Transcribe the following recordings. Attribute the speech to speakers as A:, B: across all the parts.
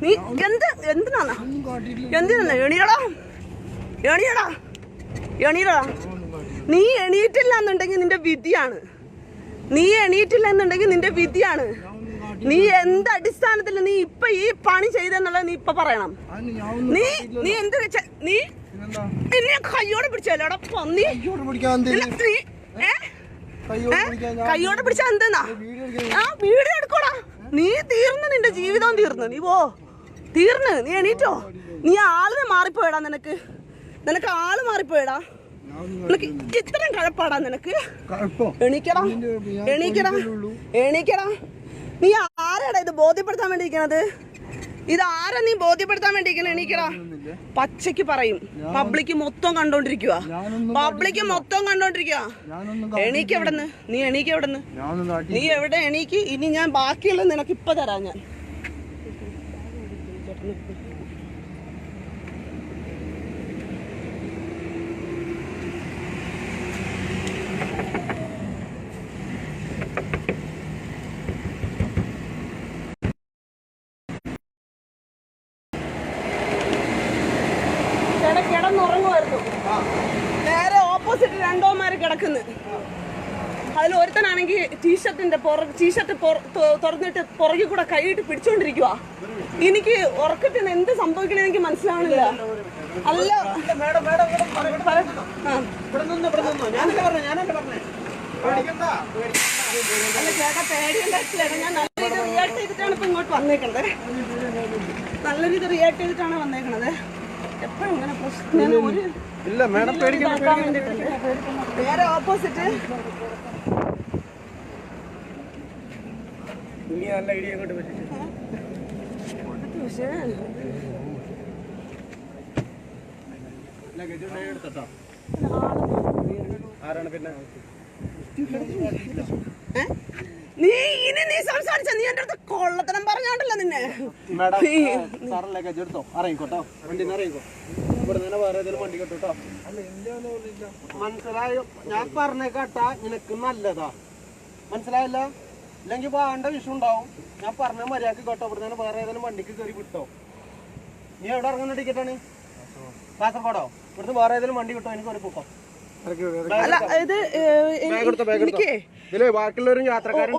A: നീ എന്തിനാണ് എണീടാ എണീടാ എണീടാ. നീ എണീറ്റില്ല എന്നുണ്ടെങ്കിൽ നിന്റെ വിധിയാണ്. നീ എണീറ്റില്ല എന്നുണ്ടെങ്കിൽ നിന്റെ വിധിയാണ്. നീ എന്ത് അടിസ്ഥാനത്തിൽ നീ ഇപ്പൊ ഈ പണി ചെയ്തെന്നുള്ളത് നീ ഇപ്പൊ പറയണം. നീ എന്ത് നീ എന്നെ കയ്യോടെ പിടിച്ചല്ലോടാ പന്നി. കയ്യോടെ പിടിച്ചാ എന്തെന്നാ വീഡിയോ എടുക്കോടാ. നീ തീർന്നു, നിന്റെ ജീവിതം തീർന്നു. നീ പോ, തീർന്ന്. നീ എണീറ്റോ? നീ ആളിനെ മാറിപ്പോയടാ. നിനക്ക് ആള് മാറിപ്പോയടാ. നിനക്ക് ഇത്രയും കഴപ്പാടാ നിനക്ക്. എണീക്കടാ എണീക്കടാ എണീക്കടാ. നീ ആരാടാ ഇത് ബോധ്യപ്പെടുത്താൻ വേണ്ടിയിരിക്കണത്? ഇതാരാ നീ ബോധ്യപ്പെടുത്താൻ വേണ്ടിയിരിക്കണ? എണീക്കടാ. പച്ചയ്ക്ക് പറയും, പബ്ലിക്ക് മൊത്തം കണ്ടോണ്ടിരിക്കുക. എണീക്ക് എവിടെന്ന്? നീ എണീക്ക് എവിടെന്ന്? നീ എവിടെ? എണീക്ക്. ഇനി ഞാൻ ബാക്കിയുള്ളത് നിനക്ക് ഇപ്പൊ തരാം. ഞാൻ കിടന്നുറങ്ങുമായിരുന്നു. നേരെ ഓപ്പോസിറ്റ് രണ്ടോമാര് കിടക്കുന്നു. അതിൽ ഒരുത്തനാണെങ്കിൽ ടീഷർട്ട് തുറന്നിട്ട് പുറകിൽ കൂടെ കൈയിട്ട് പിടിച്ചോണ്ടിരിക്കുക. എനിക്ക് ഉറക്കത്തിന് എന്ത് സംഭവിക്കണേ എനിക്ക് മനസ്സിലാവണില്ല. അല്ല ചേട്ടാ പേടിയുണ്ടായിട്ടില്ല. ഞാൻ നല്ല രീതി റിയാക്ട് ചെയ്തിട്ടാണ് ഇപ്പൊ ഇങ്ങോട്ട് വന്നേക്കണത്. നല്ല രീതി റിയാക്ട് ചെയ്തിട്ടാണ് വന്നേക്കണത്. എപ്പോഴും ഇങ്ങനെ പ്രശ്നം നേരെ ഓപ്പോസിറ്റ് നീ സംസാരിച്ച നീ എന്റെ അടുത്ത് കൊള്ളത്തനം പറഞ്ഞോണ്ടല്ലോ നിന്നെ.
B: മനസ്സിലായോ? ഞാൻ പറഞ്ഞ കേട്ടാ നിനക്ക് നല്ലതാ. മനസ്സിലായല്ല? ഇല്ലെങ്കിൽ വേണ്ട വിഷയം ഉണ്ടാവും. ഞാൻ പറഞ്ഞ മര്യാദക്ക് കേട്ടോ. ഇവിടെ നിന്ന് വേറെ ഏതെങ്കിലും വണ്ടിക്ക് കയറി വിട്ടോ. നീ എവിടെ ഇറങ്ങുന്ന ടിക്കറ്റാണ്? കാസർഗോഡോ? ഇവിടുന്ന് വേറെ ഏതെങ്കിലും വണ്ടി കിട്ടോ? എനിക്ക് ഒരു പൂക്കോ. ബാക്കിയുള്ളവരും യാത്രക്കാരും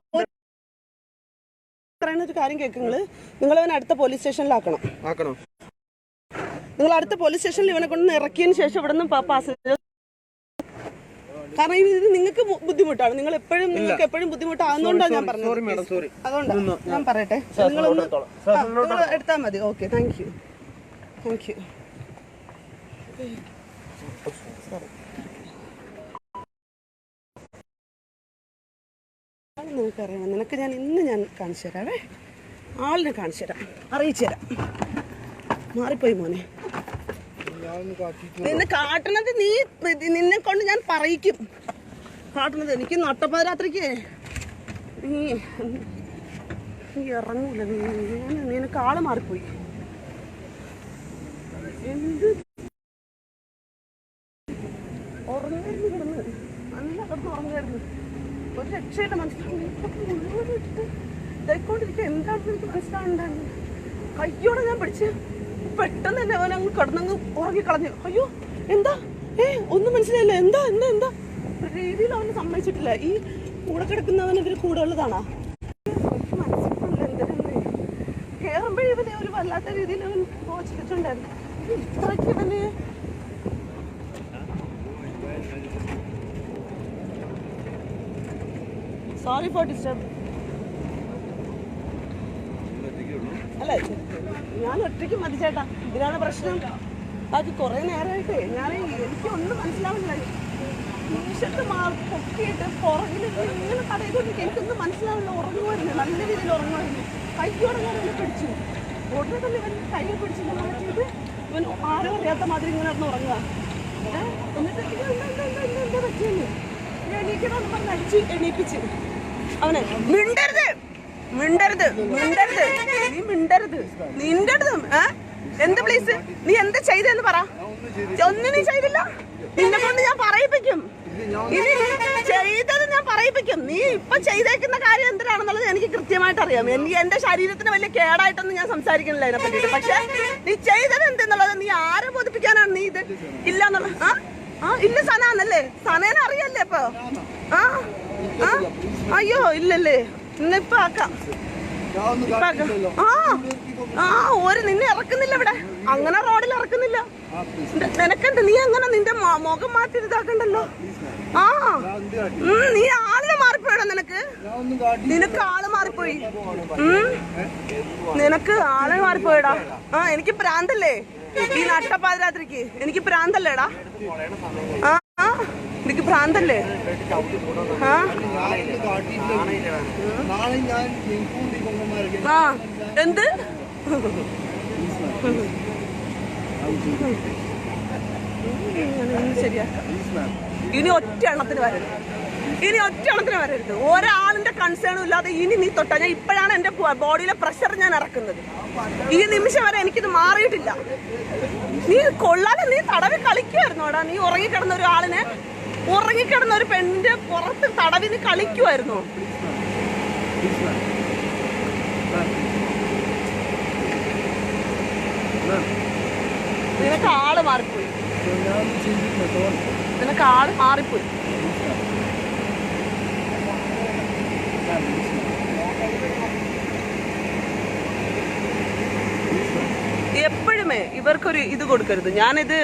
A: ഒരു കാര്യം കേൾക്കുന്നത്, നിങ്ങൾ അവനെ അടുത്ത പോലീസ് സ്റ്റേഷനിലാക്കണം. നിങ്ങൾ അടുത്ത പോലീസ് സ്റ്റേഷനിൽ ഇവനെ കൊണ്ട് ഇറക്കിയതിന് ശേഷം ഇവിടെ നിന്ന് പാസഞ്ചർ, കാരണം ഇത് നിങ്ങൾക്ക് ബുദ്ധിമുട്ടാണ്. നിങ്ങൾക്ക് എപ്പോഴും ബുദ്ധിമുട്ടാകുന്നോണ്ടാണ് ഞാൻ പറഞ്ഞത്. അതുകൊണ്ടാണ് ഞാൻ പറയട്ടെ. നിങ്ങളൊന്ന് എടുത്താൽ മതി. Okay, thank you. നിനക്കറിയാമോ? നിനക്ക് ഞാൻ കാണിച്ചു തരാവേ. ആളിനെ കാണിച്ചു തരാം, അറിയിച്ചു തരാം. മാറിപ്പോയി മോനെ. നിന്നെ കാട്ടണത് നിന്നെ കൊണ്ട് ഞാൻ പറയിക്കും. കാട്ടണത് എനിക്ക് നട്ടപ്പാതിരാത്രിക്ക് നീ ഇറങ്ങൂല. നിനക്ക് ആള് മാറിപ്പോയി. എന്ത് ഉറങ്ങായിരുന്നു കിടന്ന്, നല്ല കിടന്ന് ഉറങ്ങായിരുന്നു. ഒരു രക്ഷയില്ല. മനസ്സിലാവിട്ട് ഇതായിക്കൊണ്ടിരിക്കുക. എന്താണെന്ന് എനിക്ക് മനസ്സിലാവുന്നുണ്ടായിരുന്നു. കയ്യോടെ ഞാൻ പിടിച്ച് പെട്ടെന്ന് തന്നെ അവൻ അങ്ങ് കിടന്നങ്ങ് ഉറങ്ങിക്കളഞ്ഞു. അയ്യോ എന്താ ഒന്നും മനസ്സിലായില്ല. എന്താ രീതിയിൽ അവന് സമ്മതിച്ചിട്ടില്ല. ഈ കൂടെ കിടക്കുന്നവൻ ഇതിൽ കൂടെ ഉള്ളതാണോ? മനസ്സിലാവില്ല എന്തിനെന്ന്. കേറുമ്പോഴേ ഇവനെ ഒരു വല്ലാത്ത രീതിയിൽ അവൻ പോച്ചിട്ടുണ്ടായിരുന്നു. ഇത്രയ്ക്ക് ഇവന് സോറി ഫോർ ഡിസ്റ്റർബ്. അല്ല, ഞാൻ ഒറ്റയ്ക്ക് മതി ചേട്ടാ. ഇതിനാണ് പ്രശ്നം. ബാക്കി കുറെ നേരമായിട്ടേ എനിക്കൊന്നും മനസ്സിലാവില്ല. ടീഷർട്ട് പൊക്കിയിട്ട് പുറകിൽ ഇങ്ങനെ തടയിക്കൊണ്ടിരിക്കുക. എനിക്കൊന്നും മനസ്സിലാവില്ല. ഉറങ്ങുമായിരുന്നു, നല്ല രീതിയിൽ ഉറങ്ങുമായിരുന്നു. കയ്യോടെ ഞാൻ ഇവനെ പിടിച്ചു. ഉടനെ തന്നെ ഇവൻ കയ്യിൽ പിടിച്ച് മാറ്റിയിട്ട് ഇവൻ ആരോ അറിയാത്ത മാതിരി ഇങ്ങനെ നടന്ന് ഉറങ്ങുക. എന്നിട്ട് എന്താ പറ്റിയെന്ന് എണീക്കണമെന്ന് പറഞ്ഞ് അടിച്ച് എണീപ്പിച്ച് അവനെ. മിണ്ടരുത് നീ മിണ്ടരുത്. നിന്റെ അടുത്ത് എന്ത് പ്ലീസ്? നീ എന്താ ചെയ്തെന്ന് പറ. ഒന്നും നീ ചെയ്തില്ല. നിന്നെ കൊണ്ട് ഞാൻ പറയിപ്പിക്കും. ഇനി ചെയ്തത് ഞാൻ പറയിപ്പിക്കും. നീ ഇപ്പൊ ചെയ്തേക്കുന്ന കാര്യം എന്തിനാണെന്നുള്ളത് എനിക്ക് കൃത്യമായിട്ട് അറിയാം. എനിക്ക് എന്റെ ശരീരത്തിന് വലിയ കേടായിട്ടൊന്നും ഞാൻ സംസാരിക്കുന്നില്ല അതിനെ പറ്റിയിട്ട്. പക്ഷെ നീ ചെയ്തത് എന്തെന്നുള്ളത് നീ ആരെ ബോധിപ്പിക്കാനാണ് നീ ഇത് ഇല്ല എന്നുള്ളത്? ഇല്ല സനാന്നല്ലേ? സനേനെ അറിയല്ലേ ഇപ്പൊ? അയ്യോ ഇല്ലല്ലേ, ഇന്നിപ്പൊ ആക്കാം. ഒരു നിന്നെ ഇറക്കുന്നില്ല ഇവിടെ, അങ്ങനെ റോഡിൽ ഇറക്കുന്നില്ല. നിനക്കുണ്ട്, നീ അങ്ങനെ നിന്റെ മുഖം മാറ്റി ഇതാക്കണ്ടല്ലോ. നീ ആളിനെ മാറിപ്പോയടാ. നിനക്ക് ആള് മാറിപ്പോയി. നിനക്ക് ആളെ മാറിപ്പോയടാ. എനിക്ക് പ്രാന്തല്ലേ ഈ നട്ടപ്പാതിരാത്രിക്ക്? എനിക്ക് പ്രാന്തല്ലേടാ? എനിക്ക് ഭ്രാന്തല്ലേ? എന്ത് ശരിയാക്കാം. ഇനി ഒറ്റ എണ്ണത്തിന് വരരുത്. ഒരാളിന്റെ കൺസേണും ഇല്ലാതെ ഇനി നീ തൊട്ടാ. ഞാൻ ഇപ്പോഴാണ് എന്റെ ബോഡിയിലെ പ്രഷർ ഞാൻ ഇറക്കുന്നത്. ഈ നിമിഷം വരെ എനിക്കിത് മാറിയിട്ടില്ല. നീ കൊള്ളാതെ നീ തടവി കളിക്കുമായിരുന്നോടാ? നീ ഉറങ്ങിക്കിടന്ന ഒരു പെണ്ണിന്റെ പുറത്ത് തടവി നീ കളിക്കുമായിരുന്നോ? നിനക്ക് ആള് മാറിപ്പോയി. എപ്പോഴുമേ ഇവർക്കൊരു ഇത് കൊടുക്കരുത്. ഞാനിത്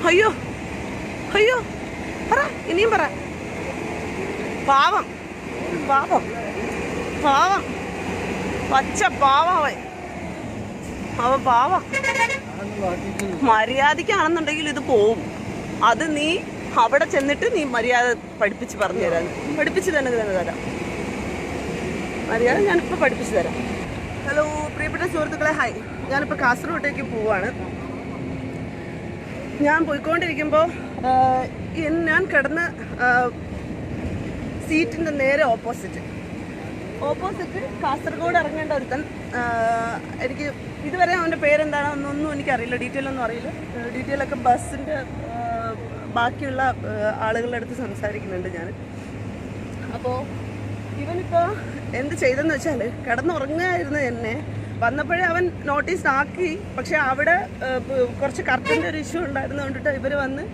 A: അയ്യോ പറ, ഇനിയും പറ. പാവം പച്ച പാവം അവൻ പാവം. മര്യാദക്കാണെന്നുണ്ടെങ്കിൽ ഇത് പോവും. അത് നീ അവിടെ ചെന്നിട്ട് നീ മര്യാദ പഠിപ്പിച്ച് പറഞ്ഞു തരാം. പഠിപ്പിച്ച് തന്നെ തരാം. മര്യാദ ഞാനിപ്പോൾ പഠിപ്പിച്ചു തരാം. ഹലോ പ്രിയപ്പെട്ട സുഹൃത്തുക്കളെ, ഹായ്. ഞാനിപ്പോൾ കാസർഗോട്ടേക്ക് പോവാണ്. ഞാൻ പോയിക്കൊണ്ടിരിക്കുമ്പോൾ ഞാൻ കിടന്ന സീറ്റിൻ്റെ നേരെ ഓപ്പോസിറ്റ് കാസർഗോഡ് ഇറങ്ങേണ്ട ഒരുത്തൻ. എനിക്ക് ഇതുവരെ അവൻ്റെ പേരെന്താണെന്നൊന്നും എനിക്കറിയില്ല, ഡീറ്റെയിൽ ഒന്നും അറിയില്ല. ഡീറ്റെയിലൊക്കെ ബസ്സിൻ്റെ ബാക്കിയുള്ള ആളുകളുടെ അടുത്ത് സംസാരിക്കുന്നുണ്ട് ഞാൻ. അപ്പോൾ ഇവനിപ്പോൾ എന്ത് ചെയ്തെന്ന് വെച്ചാൽ, കിടന്നുറങ്ങായിരുന്നു എന്നെ. വന്നപ്പോഴേ അവൻ നോട്ടീസ് ആക്കി. പക്ഷെ അവിടെ കുറച്ച് കറക്റ്റിൻ്റെ ഒരു ഇഷ്യൂ ഉണ്ടായിരുന്നു കൊണ്ടിട്ട് ഇവർ വന്ന്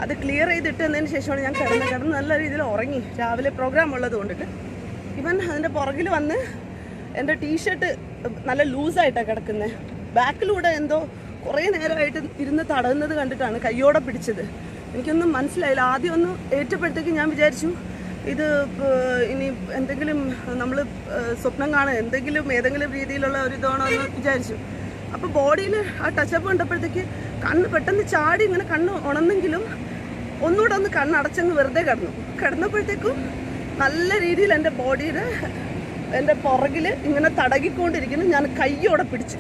A: അത് ക്ലിയർ ചെയ്തിട്ടതിന് ശേഷമാണ് ഞാൻ കിടന്ന് നല്ല രീതിയിൽ ഉറങ്ങി. രാവിലെ പ്രോഗ്രാം ഉള്ളത് കൊണ്ടിട്ട് ഇവൻ അതിൻ്റെ പുറകിൽ വന്ന് എൻ്റെ ടീഷർട്ട് നല്ല ലൂസായിട്ടാണ് കിടക്കുന്നത്. ബാക്കിലൂടെ എന്തോ കുറേ നേരമായിട്ട് ഇരുന്ന് തടയുന്നത് കണ്ടിട്ടാണ് കയ്യോടെ പിടിച്ചത്. എനിക്കൊന്നും മനസ്സിലായില്ല. ആദ്യം ഒന്ന് ഏറ്റപ്പോഴത്തേക്ക് ഞാൻ വിചാരിച്ചു ഇത് ഇനി എന്തെങ്കിലും നമ്മൾ സ്വപ്നം കാണുക, ഏതെങ്കിലും രീതിയിലുള്ള ഒരു ഇതാണോ എന്ന് വിചാരിച്ചു. അപ്പോൾ ബോഡിയിൽ ആ ടച്ചപ്പ് കണ്ടപ്പോഴത്തേക്ക് കണ്ണ് പെട്ടെന്ന് ചാടി ഇങ്ങനെ കണ്ണ് ഉണർന്നെങ്കിലും ഒന്നുകൂടെ ഒന്ന് കണ്ണടച്ചങ്ങ് വെറുതെ കിടന്നപ്പോഴത്തേക്കും നല്ല രീതിയിൽ എൻ്റെ ബോഡിയിൽ എൻ്റെ പുറകിൽ ഇങ്ങനെ തടകിക്കൊണ്ടിരിക്കുന്നു. ഞാൻ കയ്യോടെ പിടിച്ചു.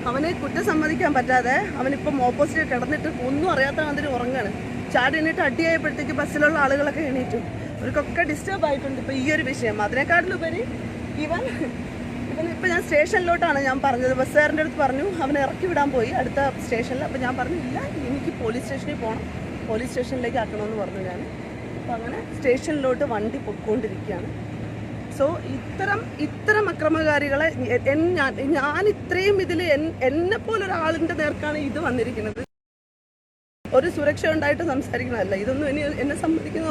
A: അവനെ കുറ്റം സമ്മതിക്കാൻ പറ്റാതെ അവനിപ്പം ഓപ്പോസിറ്റ് കിടന്നിട്ട് ഒന്നും അറിയാത്ത മാതിരി ഉറങ്ങാണ്. ചാടി എണീറ്റ് അടിയായപ്പോഴത്തേക്ക് ബസ്സിലുള്ള ആളുകളൊക്കെ എണീറ്റു. അവർക്കൊക്കെ ഡിസ്റ്റർബ് ആയിട്ടുണ്ട് ഇപ്പോൾ ഈ ഒരു വിഷയം. അതിനേക്കാട്ടിലുപരി ഇപ്പം ഞാൻ സ്റ്റേഷനിലോട്ടാണ് ഞാൻ പറഞ്ഞത്. ബസ്സുകാരൻ്റെ അടുത്ത് പറഞ്ഞു, അവനെ ഇറക്കി വിടാൻ പോയി അടുത്ത സ്റ്റേഷനിൽ. അപ്പം ഞാൻ പറഞ്ഞു ഇല്ല, എനിക്ക് പോലീസ് സ്റ്റേഷനിൽ പോകണം, പോലീസ് സ്റ്റേഷനിലേക്ക് ആക്കണമെന്ന് പറഞ്ഞു ഞാൻ. അപ്പം അങ്ങനെ സ്റ്റേഷനിലോട്ട് വണ്ടി പൊയ്ക്കൊണ്ടിരിക്കുകയാണ്. സോ ഇത്തരം അക്രമകാരികളെ ഞാൻ ഇത്രയും ഇതിൽ എന്നെപ്പോലൊരാളിൻ്റെ നേർക്കാണ് ഇത് വന്നിരിക്കുന്നത്. ഒരു സുരക്ഷ ഉണ്ടായിട്ട് സംസാരിക്കുന്നതല്ല. ഇതൊന്നും എന്നെ സംബന്ധിക്കുന്ന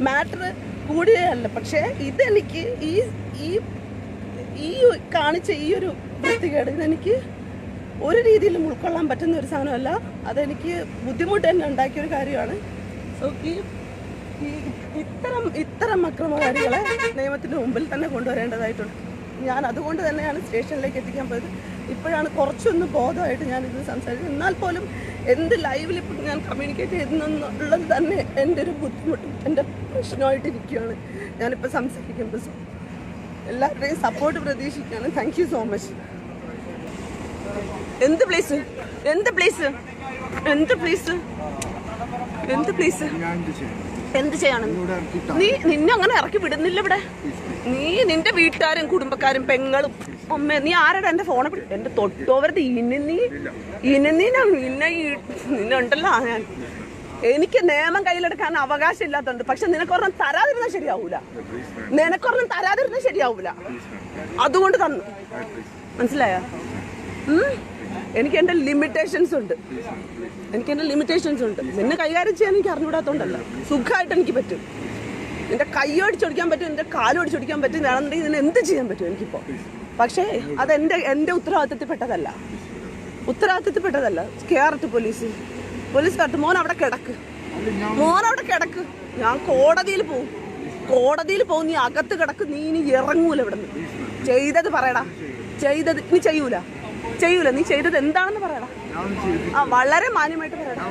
A: മാറ്റർ കൂടിയേ അല്ല. പക്ഷേ ഇതെനിക്ക് ഈ കാണിച്ച ഈ ഒരു വൃത്തികേട് ഇതെനിക്ക് ഒരു രീതിയിലും ഉൾക്കൊള്ളാൻ പറ്റുന്ന ഒരു സാധനമല്ല. അതെനിക്ക് ബുദ്ധിമുട്ട് തന്നെ ഉണ്ടാക്കിയൊരു കാര്യമാണ്. സോ ഇത്തരം അക്രമകാരികളെ നിയമത്തിൻ്റെ മുമ്പിൽ തന്നെ കൊണ്ടുവരേണ്ടതായിട്ടുണ്ട്. ഞാൻ അതുകൊണ്ട് തന്നെയാണ് സ്റ്റേഷനിലേക്ക് എത്തിക്കാൻ പോയത്. ഇപ്പോഴാണ് കുറച്ചൊന്ന് ബോധമായിട്ട് ഞാനിത് സംസാരിക്കുന്നത്. എന്നാൽ പോലും എന്ത് ലൈവിൽ ഇപ്പം ഞാൻ കമ്മ്യൂണിക്കേറ്റ് ചെയ്യുന്നുള്ളത് തന്നെ എൻ്റെ ഒരു ബുദ്ധിമുട്ടും എൻ്റെ പ്രശ്നമായിട്ടിരിക്കുകയാണ് ഞാനിപ്പോൾ സംസാരിക്കുന്നത്. സോ എല്ലാവരുടെയും സപ്പോർട്ട് പ്രതീക്ഷിക്കുകയാണ്. Thank you so much. എന്ത് പ്ലേസ് എന്ത് ചെയ്യണം? നിന്നെ അങ്ങനെ ഇറക്കി വിടുന്നില്ല ഇവിടെ. നീ നിന്റെ വീട്ടുകാരും കുടുംബക്കാരും പെങ്ങളും അമ്മ നീ ആരുടെ എന്റെ ഫോണെ എന്റെ തൊട്ടോവരുടെ നിന്നുണ്ടല്ലോ. ഞാൻ എനിക്ക് നിയമം കയ്യിലെടുക്കാൻ അവകാശം ഇല്ലാത്തതുണ്ട്. പക്ഷെ നിനക്കൊരെണ്ണം തരാതിരുന്നാൽ ശരിയാവൂല. അതുകൊണ്ട് തന്നു. മനസ്സിലായോ? എനിക്ക് എന്റെ ലിമിറ്റേഷൻസ് ഉണ്ട്. നിന്നെ കൈകാര്യം ചെയ്യാൻ എനിക്ക് അറിഞ്ഞുകൂടാത്തോണ്ടല്ല. സുഖമായിട്ട് എനിക്ക് പറ്റും. നിന്റെ കൈ ഓടിച്ചൊടിക്കാൻ പറ്റും, നിന്റെ കാലും ഓടിച്ചൊടിക്കാൻ പറ്റും. വേണമെന്നുണ്ടെങ്കിൽ ഇതിന് എന്ത് ചെയ്യാൻ പറ്റും എനിക്കിപ്പോ. പക്ഷേ അത് എന്റെ ഉത്തരവാദിത്തത്തിൽപ്പെട്ടതല്ല. കേരള പോലീസ് കാട്ട് മോൻ അവിടെ കിടക്ക്. ഞാൻ കോടതിയിൽ പോവും. നീ അകത്ത് കിടക്ക്. നീ ഇനി ഇറങ്ങൂല ഇവിടെ നിന്ന്. ചെയ്തത് പറയടാ. ഇനി ചെയ്യൂല. നീ ചെയ്തത് എന്താണെന്ന് പറയടാ. വളരെ മാന്യമായിട്ട് പറയടാ.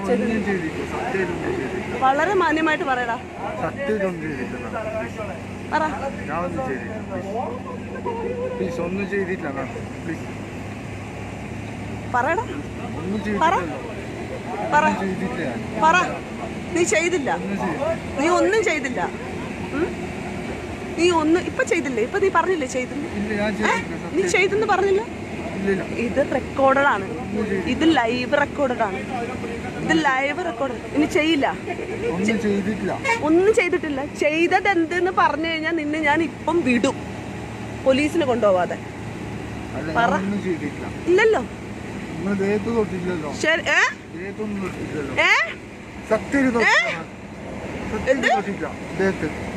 A: നീ ചെയ്തില്ല. നീ ഒന്നും ചെയ്തില്ല. ഇപ്പൊ ചെയ്തില്ലേ? ഇപ്പൊ നീ പറഞ്ഞില്ലേ ചെയ്തെന്ന്? നീ ചെയ്തെന്ന് പറഞ്ഞില്ല. ഇത് റെക്കോർഡാണ്. ഇത് ലൈവ് റെക്കോർഡാണ്. ഇനി ചെയ്യില്ല. ഒന്നും ചെയ്തിട്ടില്ല. ചെയ്തത് എന്തെന്ന് പറഞ്ഞു കഴിഞ്ഞാൽ നിന്നെ ഞാൻ ഇപ്പം വിടും, പോലീസിനെ കൊണ്ടുപോവാതെ. ഇല്ലല്ലോ. ശരി.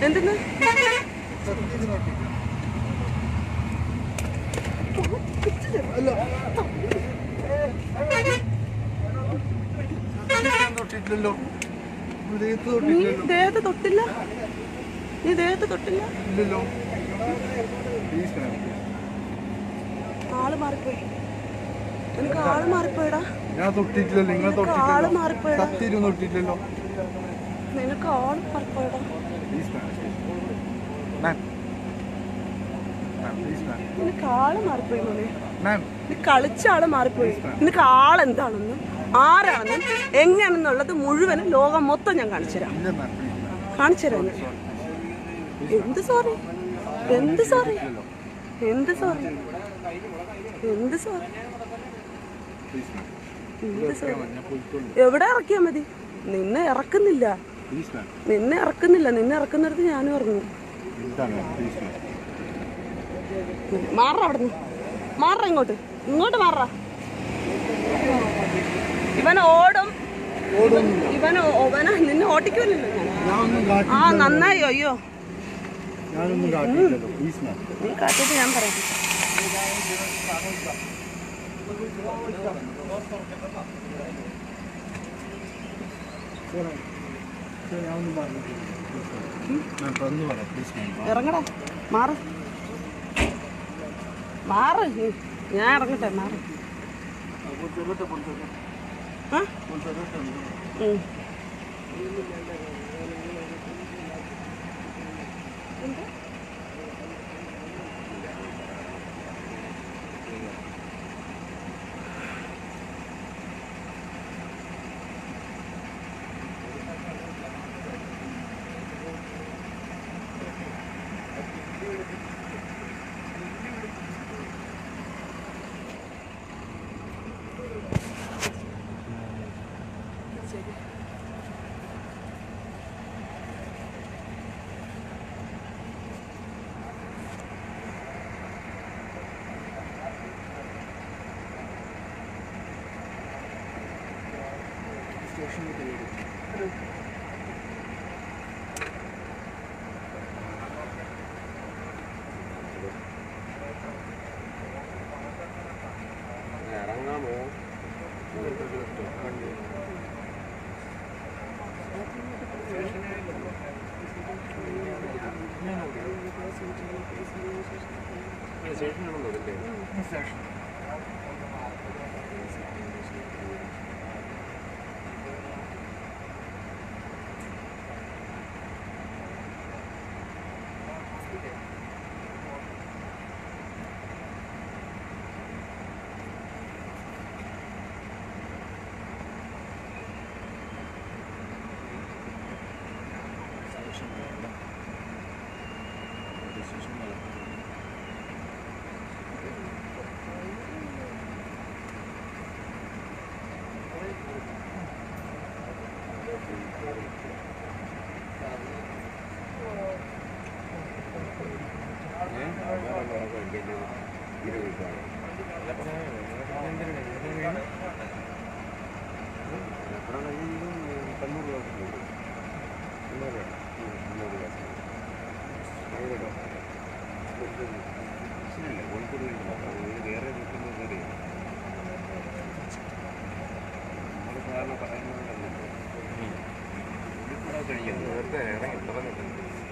A: എന്തെന്ന് നീ ദേഹത്ത് തൊട്ടില്ല. ആള് മാറിപ്പോയി. എനിക്ക് ആള് മാറിപ്പോയടാ.
B: ഞാൻ തൊട്ടിട്ടില്ലല്ലോ. നിങ്ങൾ
A: ആള് മാറിപ്പോയടാ.
B: തൊട്ടിട്ടില്ലല്ലോ.
A: നിനക്ക് ആള് മാറിപ്പോയടാ. നിനക്ക് ആള് മാറിപ്പോയി മോനെ. നീ കളിച്ച ആള് മാറിപ്പോയി. നിനക്ക് ആളെന്താണെന്നും ആരാണെന്നും എങ്ങനെയാണെന്നുള്ളത് മുഴുവനും ലോകം മൊത്തം ഞാൻ കാണിച്ചുതരാം. എന്ത് സോറി? എവിടെ ഇറക്കിയാ മതി? നിന്നെ ഇറക്കുന്നില്ല. നിന്നെ ഇറക്കുന്നിടത്ത് ഞാനും ഇറങ്ങും. മാറ അവിടുന്ന്. ഇങ്ങോട്ട് മാറ. ഇവൻ ഓടും. നിന്നെ ഓട്ടിക്കുമല്ലോ ഞാൻ. നന്നായി. അയ്യോ നീ കാട്ടിട്ട് ഞാൻ പറയാം. ഇറങ്ങടാ. മാറ്. ഞാൻ ഇറങ്ങട്ടെ. മാറ്.
C: നേരത്തെ ഇറങ്ങി